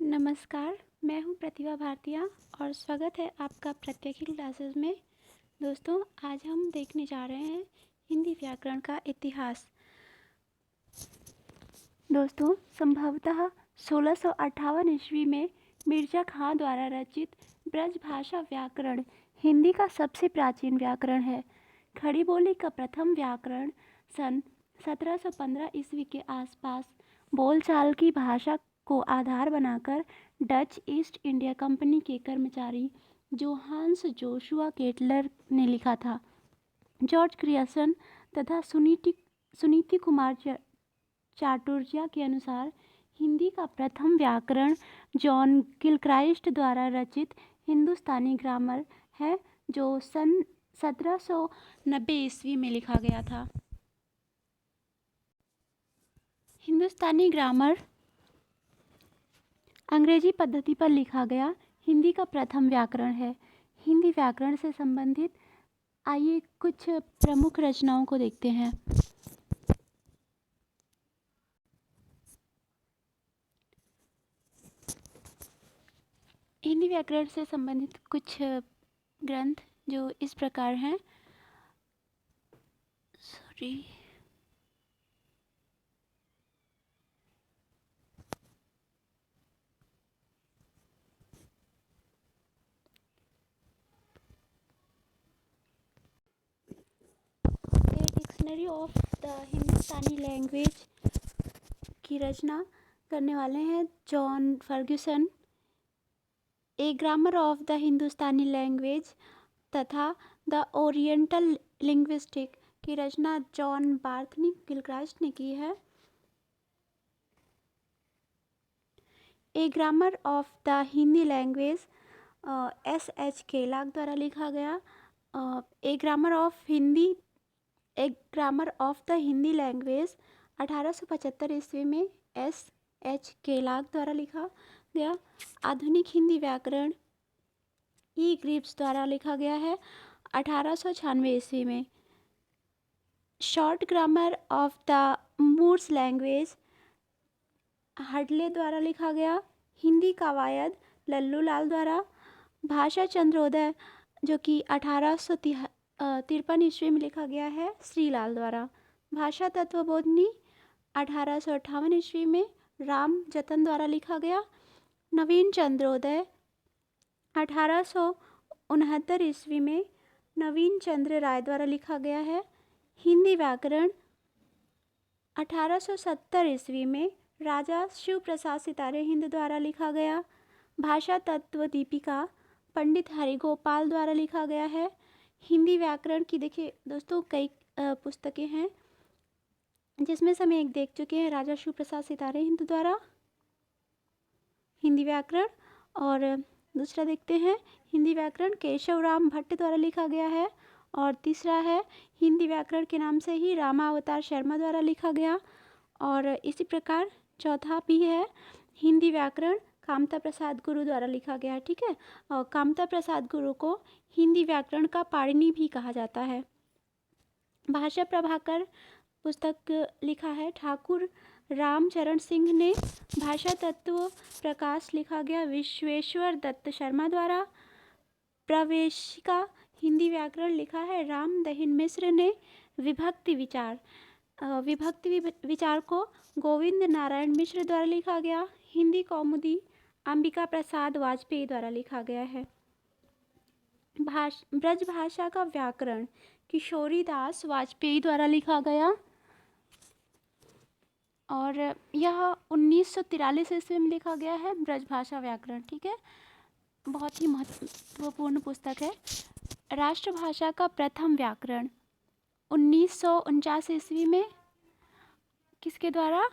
नमस्कार, मैं हूँ प्रतिभा भारतीया और स्वागत है आपका प्रत्येक क्लासेस में। दोस्तों, आज हम देखने जा रहे हैं हिंदी व्याकरण का इतिहास। दोस्तों, संभवतः 1658 ईस्वी में मिर्जा खां द्वारा रचित ब्रजभाषा व्याकरण हिंदी का सबसे प्राचीन व्याकरण है। खड़ी बोली का प्रथम व्याकरण सन 1715 ईस्वी के आसपास बोलचाल की भाषा को आधार बनाकर डच ईस्ट इंडिया कंपनी के कर्मचारी जोहान्स जोशुआ केटलर ने लिखा था। जॉर्ज क्रियसन तथा सुनीति कुमार चाटुर्या के अनुसार हिंदी का प्रथम व्याकरण जॉन गिलक्राइस्ट द्वारा रचित हिंदुस्तानी ग्रामर है, जो सन 1790 ईस्वी में लिखा गया था। हिंदुस्तानी ग्रामर अंग्रेजी पद्धति पर लिखा गया हिंदी का प्रथम व्याकरण है। हिंदी व्याकरण से संबंधित आइए कुछ प्रमुख रचनाओं को देखते हैं। हिंदी व्याकरण से संबंधित कुछ ग्रंथ जो इस प्रकार हैं। Dictionary of the Hindustani language की रचना करने वाले हैं John Ferguson. A grammar of the Hindustani language तथा द ओरिएंटल लिंग्विस्टिक की रचना जॉन बार्थनी गिलक्राइस्ट ने की है। A grammar of the Hindi language S.H. Kellogg द्वारा लिखा गया। A grammar of the Hindi language 1875 ईस्वी में S.H. केलाग द्वारा लिखा गया। आधुनिक हिंदी व्याकरण E. ग्रिव्स द्वारा लिखा गया है 1896 ईस्वी में। Short grammar of the Moors language Hadley द्वारा लिखा गया। हिंदी कवायद लल्लू लाल द्वारा। भाषा चंद्रोदय जो कि 1853 ईस्वी में लिखा गया है श्रीलाल द्वारा। भाषा तत्वबोधिनी 1858 ईस्वी में राम जतन द्वारा लिखा गया। नवीन चंद्रोदय 1869 ईस्वी में नवीन चंद्र राय द्वारा लिखा गया है। हिंदी व्याकरण 1870 ईस्वी में राजा शिव प्रसाद सितारे हिंद द्वारा लिखा गया। भाषा तत्व दीपिका पंडित हरिगोपाल द्वारा लिखा गया है। हिंदी व्याकरण की देखिए दोस्तों कई पुस्तकें हैं, जिसमें से हम एक देख चुके हैं राजा शिव प्रसाद सितारे हिंद द्वारा हिंदी व्याकरण, और दूसरा देखते हैं हिंदी व्याकरण केशव राम भट्ट द्वारा लिखा गया है, और तीसरा है हिंदी व्याकरण के नाम से ही रामावतार शर्मा द्वारा लिखा गया। और इसी प्रकार चौथा भी है हिंदी व्याकरण कामता प्रसाद गुरु द्वारा लिखा गया है। ठीक है, और कामता प्रसाद गुरु को हिंदी व्याकरण का पाणिनि भी कहा जाता है। भाषा प्रभाकर पुस्तक लिखा है ठाकुर रामचरण सिंह ने। भाषा तत्व प्रकाश लिखा गया विश्वेश्वर दत्त शर्मा द्वारा। प्रवेशिका हिंदी व्याकरण लिखा है राम दहिन मिश्र ने। विभक्ति विचार को गोविंद नारायण मिश्र द्वारा लिखा गया। हिंदी कौमुदी अंबिका प्रसाद वाजपेयी द्वारा लिखा गया है। ब्रज भाषा का व्याकरण किशोरी दास वाजपेयी द्वारा लिखा गया, और यह 1943 ईस्वी में लिखा गया है ब्रज भाषा व्याकरण। ठीक है, बहुत ही महत्वपूर्ण पुस्तक है। राष्ट्रभाषा का प्रथम व्याकरण 1949 ईस्वी में किसके द्वारा?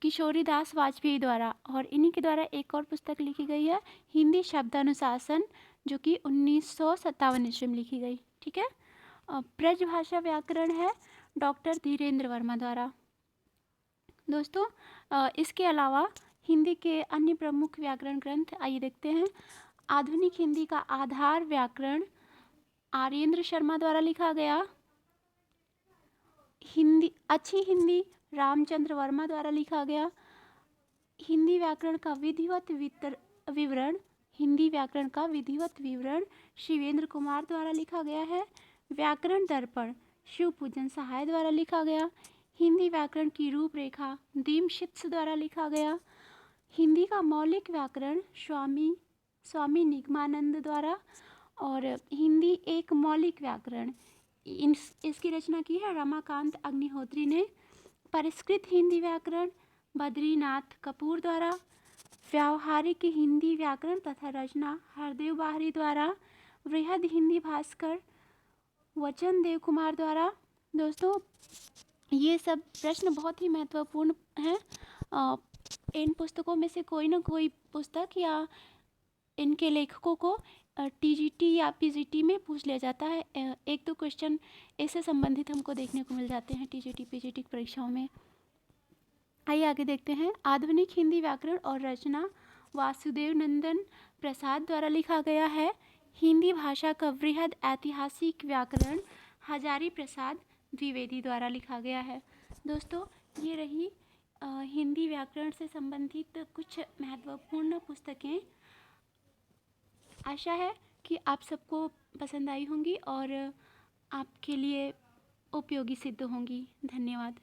किशोरी दास वाजपेयी द्वारा। और इन्हीं के द्वारा एक और पुस्तक लिखी गई है हिंदी शब्दानुशासन, जो कि 1957 ईस्वी में लिखी गई। ठीक है, ब्रज भाषा व्याकरण है डॉक्टर धीरेन्द्र वर्मा द्वारा। दोस्तों, इसके अलावा हिंदी के अन्य प्रमुख व्याकरण ग्रंथ आइए देखते हैं। आधुनिक हिंदी का आधार व्याकरण आर्येंद्र शर्मा द्वारा लिखा गया। अच्छी हिंदी रामचंद्र वर्मा द्वारा लिखा गया। हिंदी व्याकरण का विधिवत विवरण, हिंदी व्याकरण का विधिवत विवरण शिवेंद्र कुमार द्वारा लिखा गया है। व्याकरण दर्पण शिवपूजन सहाय द्वारा लिखा गया। हिंदी व्याकरण की रूपरेखा दीमशित्स द्वारा लिखा गया। हिंदी का मौलिक व्याकरण स्वामी निगमानंद द्वारा। और हिंदी एक मौलिक व्याकरण इसकी रचना की है रमाकांत अग्निहोत्री ने। परिष्कृत हिंदी व्याकरण बद्रीनाथ कपूर द्वारा। व्यावहारिक हिंदी व्याकरण तथा रचना हरदेव बाहरी द्वारा। वृहद हिंदी भास्कर वचन देव कुमार द्वारा। दोस्तों, ये सब प्रश्न बहुत ही महत्वपूर्ण हैं। इन पुस्तकों में से कोई ना कोई पुस्तक या इनके लेखकों को टीजीटी या पीजीटी में पूछ लिया जाता है। एक दो क्वेश्चन इससे संबंधित हमको देखने को मिल जाते हैं टीजीटी पीजीटी परीक्षाओं में। आइए आगे देखते हैं। आधुनिक हिंदी व्याकरण और रचना वासुदेव नंदन प्रसाद द्वारा लिखा गया है। हिंदी भाषा का वृहद ऐतिहासिक व्याकरण हजारी प्रसाद द्विवेदी द्वारा लिखा गया है। दोस्तों, ये रही हिंदी व्याकरण से संबंधित कुछ महत्वपूर्ण पुस्तकें। आशा है कि आप सबको पसंद आई होंगी और आपके लिए उपयोगी सिद्ध होंगी। धन्यवाद।